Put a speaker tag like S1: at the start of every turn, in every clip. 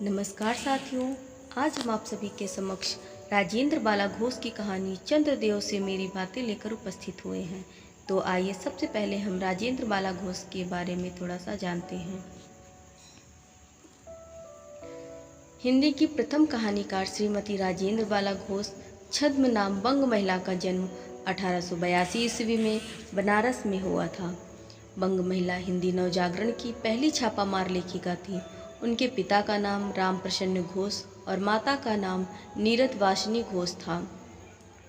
S1: नमस्कार साथियों, आज हम आप सभी के समक्ष राजेंद्र बाला घोष की कहानी चंद्रदेव से मेरी बातें लेकर उपस्थित हुए हैं। तो आइए सबसे पहले हम राजेंद्र बाला घोष के बारे में थोड़ा सा जानते हैं। हिंदी की प्रथम कहानीकार श्रीमती राजेंद्र बाला घोष छद्म नाम बंग महिला का जन्म 1882 ईस्वी में बनारस में हुआ था। बंग महिला हिंदी नवजागरण की पहली छापामार लेखिका थी। उनके पिता का नाम राम प्रसन्न घोष और माता का नाम नीरद वासिनी घोष था।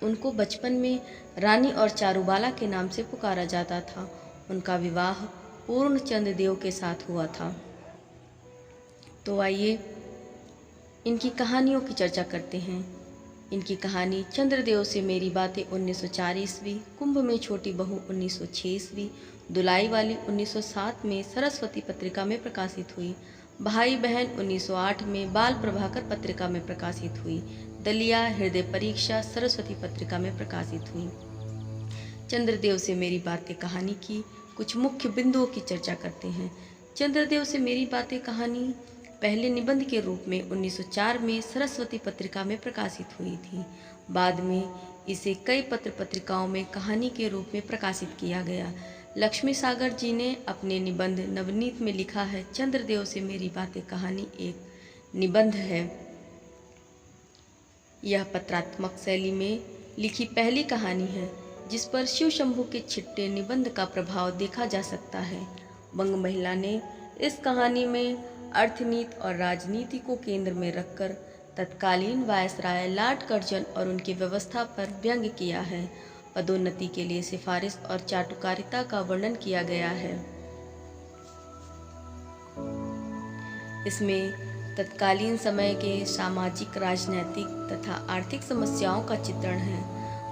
S1: उनको बचपन में रानी और चारुबाला के नाम से पुकारा जाता था। उनका विवाह पूर्णचंद्र देव के साथ हुआ था। तो आइए इनकी कहानियों की चर्चा करते हैं। इनकी कहानी चंद्रदेव से मेरी बातें 1904 ईस्वी, कुंभ में छोटी बहू 1906 ईस्वी, दुलाई वाली 1907 में सरस्वती पत्रिका में प्रकाशित हुई। भाई बहन 1908 में बाल प्रभाकर पत्रिका में प्रकाशित हुई। दलिया हृदय परीक्षा सरस्वती पत्रिका में प्रकाशित हुई। चंद्रदेव से मेरी बातें कहानी की कुछ मुख्य बिंदुओं की चर्चा करते हैं। चंद्रदेव से मेरी बातें कहानी पहले निबंध के रूप में 1904 में सरस्वती पत्रिका में प्रकाशित हुई थी। बाद में इसे कई पत्र पत्रिकाओं में कहानी के रूप में प्रकाशित किया गया। लक्ष्मी सागर जी ने अपने निबंध नवनीत में लिखा है, चंद्रदेव से मेरी बातें कहानी एक निबंध है। यह पत्रात्मक शैली में लिखी पहली कहानी है जिस पर शिव शंभू के छिट्टे निबंध का प्रभाव देखा जा सकता है। बंग महिला ने इस कहानी में अर्थनीति और राजनीति को केंद्र में रखकर तत्कालीन वायसराय लॉर्ड कर्जन और उनकी व्यवस्था पर व्यंग्य किया है। पदोन्नति के लिए सिफारिश और चाटुकारिता का वर्णन किया गया है। इसमें तत्कालीन समय के सामाजिक, राजनैतिक तथा आर्थिक समस्याओं का चित्रण है।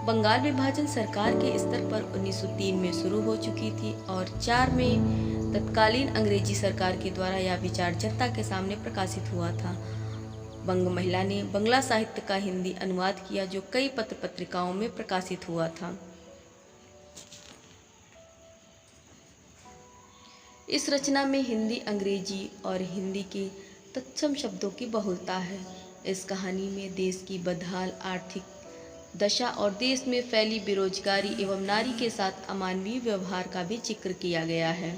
S1: बंगाल विभाजन सरकार के स्तर पर 1903 में शुरू हो चुकी थी और 4 में तत्कालीन अंग्रेजी सरकार के द्वारा यह विचार जनता के सामने प्रकाशित हुआ था। बंग महिला ने बंगला साहित्य का हिंदी अनुवाद किया जो कई पत्र पत्रिकाओं में प्रकाशित हुआ था। इस रचना में हिंदी, अंग्रेजी और हिंदी के तत्सम शब्दों की बहुलता है। इस कहानी में देश की बदहाल आर्थिक दशा और देश में फैली बेरोजगारी एवं नारी के साथ अमानवीय व्यवहार का भी जिक्र किया गया है।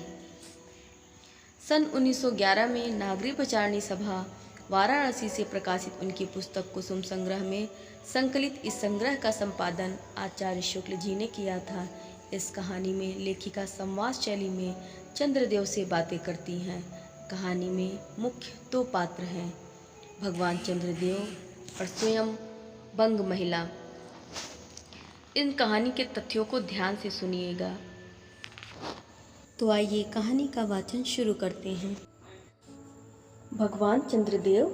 S1: सन 1911 में नागरिक प्रचारणी सभा वाराणसी से प्रकाशित उनकी पुस्तक कुसुम संग्रह में संकलित इस संग्रह का संपादन आचार्य शुक्ल जी ने किया था। इस कहानी में लेखिका संवाद शैली में चंद्रदेव से बातें करती हैं। कहानी में मुख्य 2 पात्र हैं, भगवान चंद्रदेव और स्वयं बंग महिला। इन कहानी के तथ्यों को ध्यान से सुनिएगा। तो आइए कहानी का वाचन शुरू करते हैं। भगवान चंद्रदेव,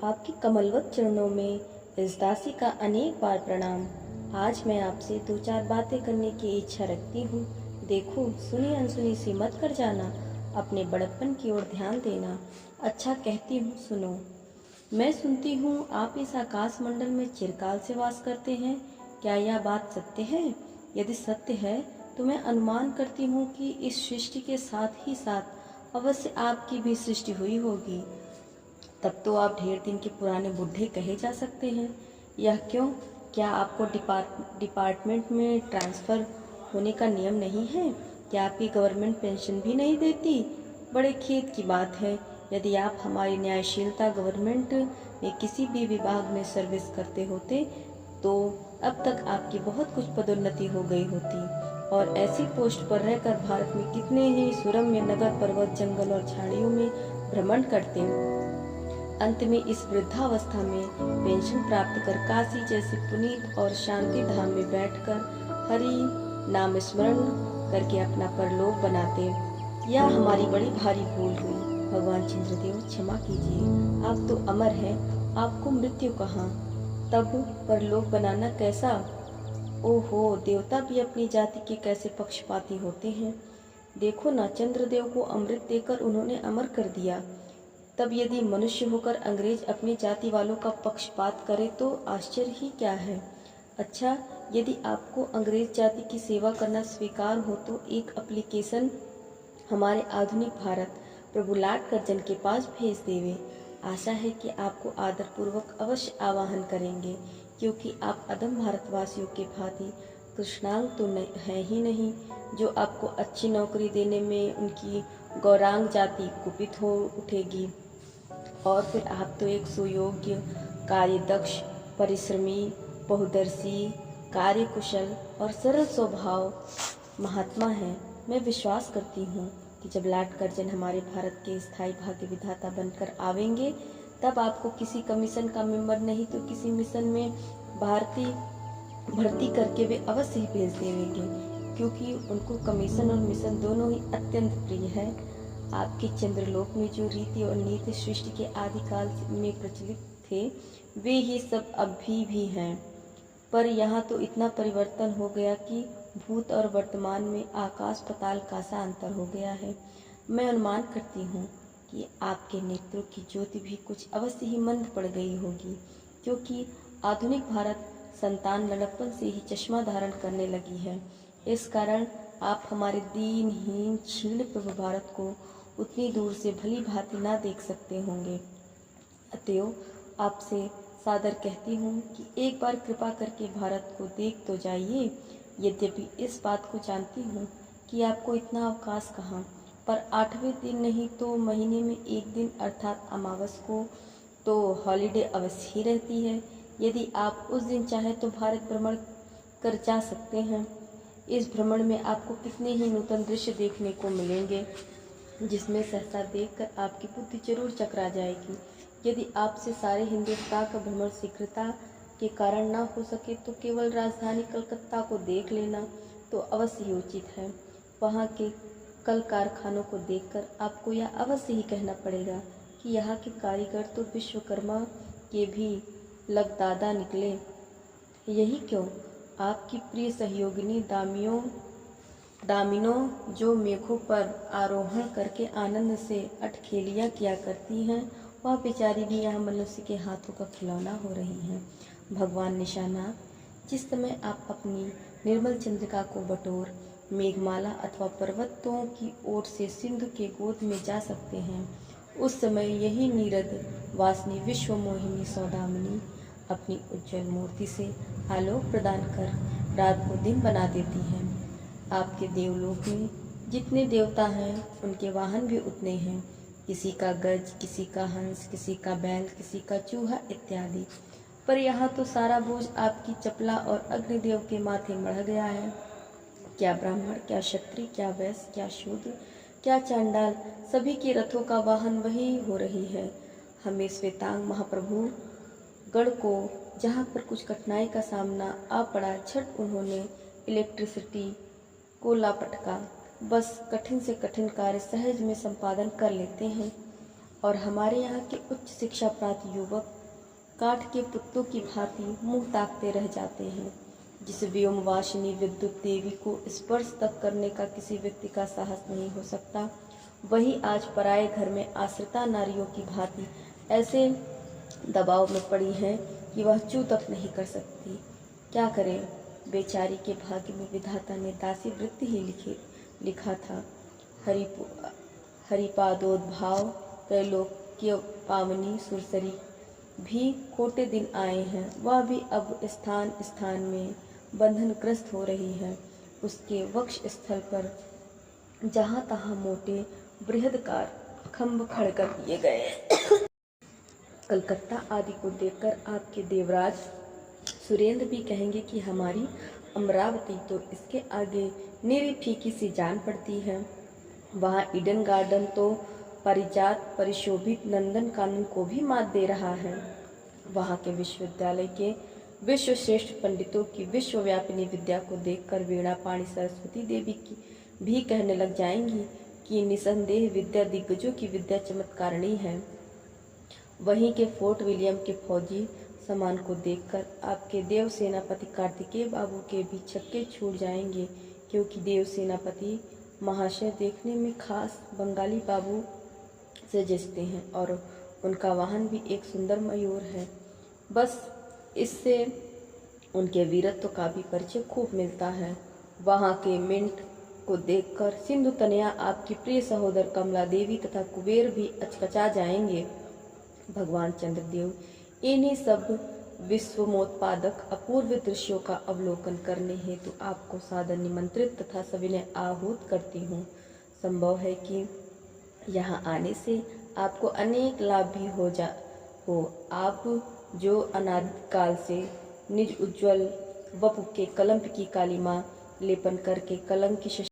S1: आपकी कमलवत चरणों में इस दासी का अनेक बार प्रणाम। आज मैं आपसे 2-4 बातें करने की इच्छा रखती हूँ। देखो, सुनी अनसुनी सी मत कर जाना, अपने बड़प्पन की ओर ध्यान देना। अच्छा कहती हूँ, सुनो। मैं सुनती हूँ आप इस आकाश मंडल में चिरकाल से वास करते हैं। क्या यह बात सत्य है? यदि सत्य है तो मैं अनुमान करती हूँ कि इस सृष्टि के साथ ही साथ अवश्य आपकी भी सृष्टि हुई होगी। तब तो आप ढेर दिन के पुराने बुढ़े कहे जा सकते हैं। यह क्यों? क्या आपको डिपार्टमेंट में ट्रांसफ़र होने का नियम नहीं है? क्या आपकी गवर्नमेंट पेंशन भी नहीं देती? बड़े खेद की बात है। यदि आप हमारी न्यायशीलता गवर्नमेंट में किसी भी विभाग में सर्विस करते होते तो अब तक आपकी बहुत कुछ पदोन्नति हो गई होती और ऐसी पोस्ट पर रहकर भारत में कितने ही सुरम्य नगर, पर्वत, जंगल और झाड़ियों में भ्रमण करते। अंत में इस वृद्धावस्था में पेंशन प्राप्त कर काशी जैसे पुनीत और शांति धाम में बैठकर हरि नाम स्मरण करके अपना परलोक बनाते। यह हमारी बड़ी भारी भूल हुई। भगवान चंद्रदेव, क्षमा कीजिए। आप तो अमर हैं, आपको मृत्यु कहाँ? तब परलोक बनाना कैसा? ओहो, देवता भी अपनी जाति के कैसे पक्षपाती होते हैं। देखो ना, चंद्रदेव को अमृत देकर उन्होंने अमर कर दिया। तब यदि मनुष्य होकर अंग्रेज अपनी जाति वालों का पक्षपात करे तो आश्चर्य ही क्या है। अच्छा, यदि आपको अंग्रेज जाति की सेवा करना स्वीकार हो तो एक एप्लीकेशन हमारे आधुनिक भारत प्रभु लॉर्ड कर्जन के पास भेज देवे। आशा है कि आपको आदरपूर्वक अवश्य आवाहन करेंगे, क्योंकि आप अदम भारतवासियों के भांति कृष्णांग तो हैं ही नहीं, जो आपको अच्छी नौकरी देने में उनकी गौरांग जाति कुपित हो उठेगी। और फिर आप तो एक सुयोग्य, कार्यदक्ष, परिश्रमी, बहुदर्शी, कार्यकुशल और सरल स्वभाव महात्मा हैं। मैं विश्वास करती हूँ कि जब लॉर्ड कर्जन हमारे भारत के स्थायी भाग्य विधाता बनकर आवेंगे, तब आपको किसी कमीशन का मेंबर नहीं तो किसी मिशन में भर्ती करके वे अवश्य ही भेज देंगे, क्योंकि उनको कमीशन और मिशन दोनों ही अत्यंत प्रिय है। आपके चंद्रलोक में जो रीति और नीति सृष्टि के आदिकाल में प्रचलित थे, वे ही सब अभी भी हैं, पर यहाँ तो इतना परिवर्तन हो गया कि भूत और वर्तमान में आकाश पताल का सा अंतर हो गया है। मैं अनुमान करती हूँ कि आपके नेत्रों की ज्योति भी कुछ अवश्य ही मंद पड़ गई होगी, क्योंकि आधुनिक भारत संतान लड़कपन से ही चश्मा धारण करने लगी है। इस कारण आप हमारे दीनहीन क्षीण प्रभु भारत को उतनी दूर से भली भांति ना देख सकते होंगे। अतएव आपसे सादर कहती हूँ कि एक बार कृपा करके भारत को देख तो जाइए। यद्यपि इस बात को जानती हूँ कि आपको इतना अवकाश कहाँ, पर 8वें दिन नहीं तो महीने में एक दिन अर्थात अमावस को तो हॉलिडे अवश्य ही रहती है। यदि आप उस दिन चाहें तो भारत भ्रमण कर जा सकते हैं। इस भ्रमण में आपको कितने ही नूतन दृश्य देखने को मिलेंगे, जिसमें सहसा देखकर आपकी बुद्धि जरूर चकरा जाएगी। यदि आपसे सारे हिंदुस्तान का भ्रमण शीघ्रता के कारण ना हो सके तो केवल राजधानी कलकत्ता को देख लेना तो अवश्य ही उचित है। वहाँ के कल कारखानों को देखकर आपको यह अवश्य ही कहना पड़ेगा कि यहाँ के कारीगर तो विश्वकर्मा के भी लगदादा निकले। यही क्यों, आपकी प्रिय सहयोगिनी दामिनो जो मेघों पर आरोहण करके आनंद से अटखेलियाँ किया करती हैं, वह बेचारी भी यहाँ मनुष्य के हाथों का खिलौना हो रही हैं। भगवान निशानाथ, जिस समय आप अपनी निर्मल चंद्रिका को बटोर मेघमाला अथवा पर्वतों की ओर से सिंधु के गोद में जा सकते हैं, उस समय यही नीरद वासनी विश्व मोहिनी सौदामिनी अपनी उज्जवल मूर्ति से आलोक प्रदान कर रात को दिन बना देती हैं। आपके देवलोक में जितने देवता हैं, उनके वाहन भी उतने हैं। किसी का गज, किसी का हंस, किसी का बैल, किसी का चूहा इत्यादि। पर यहाँ तो सारा बोझ आपकी चपला और अग्निदेव के माथे मढ़ गया है। क्या ब्राह्मण, क्या क्षत्रिय, क्या वैश्य, क्या शूद्र, क्या चांडाल, सभी के रथों का वाहन वही हो रही है। हमें श्वेतांग महाप्रभु गण को जहाँ पर कुछ कठिनाई का सामना आ पड़ा, झट उन्होंने इलेक्ट्रिसिटी को लापटका। बस कठिन से कठिन कार्य सहज में संपादन कर लेते हैं। और हमारे यहाँ के उच्च शिक्षा प्राप्त युवक काठ के पुतलों की भांति मुंह ताकते रह जाते हैं। जिस व्योमवासिनी विद्युत देवी को स्पर्श तक करने का किसी व्यक्ति का साहस नहीं हो सकता, वही आज पराये घर में आश्रिता नारियों की भांति ऐसे दबाव में पड़ी है कि वह चू तक नहीं कर सकती। क्या करें, बेचारी के भाग्य में विधाता ने दासी वृत्ति ही लिखा था। हरिपादोद्भाव त्रैलोक्य पावनी सुरसरी भी खोटे दिन आए हैं। वह भी अब स्थान स्थान में बंधनग्रस्त हो रही है। उसके वक्ष स्थल पर जहाँ तहाँ मोटे बृहदकार खम्भ खड़ कर दिए गए। कलकत्ता आदि को देखकर आपके देवराज सुरेंद्र भी कहेंगे कि हमारी अमरावती तो इसके आगे निरी फीकी सी जान पड़ती है। वहाँ ईडन गार्डन तो परिजात परिशोभित नंदन कानन को भी मात दे रहा है। वहाँ के विश्वविद्यालय के विश्वश्रेष्ठ पंडितों की विश्वव्यापिनी विद्या को देखकर वीणा पाणी सरस्वती देवी की भी कहने लग जाएंगी कि निसंदेह विद्या दिग्गजों की विद्या चमत्कारिणी है। वहीं के फोर्ट विलियम के फौजी सामान को देखकर आपके देव सेनापति कार्तिकेय बाबू के भी छक्के छूट जाएंगे, क्योंकि देव सेनापति महाशय देखने में खास बंगाली बाबू से जचते हैं और उनका वाहन भी एक सुंदर मयूर है। बस इससे उनके वीरत्व का भी परिचय खूब मिलता है। वहाँ के मिंट को देखकर सिंधु तनया आपकी प्रिय सहोदर कमला देवी तथा कुबेर भी अचकचा जाएंगे। भगवान चंद्रदेव। इन्हीं सब विश्वमोत्पादक अपूर्व दृश्यों का अवलोकन करने हेतु आपको सादर निमंत्रित तथा सविनय आहूत करती हूँ। संभव है कि यहाँ आने से आपको अनेक लाभ भी हो। आप जो अनादिकाल से निज उज्ज्वल वपु के कलंक की कालिमा लेपन करके कलंक की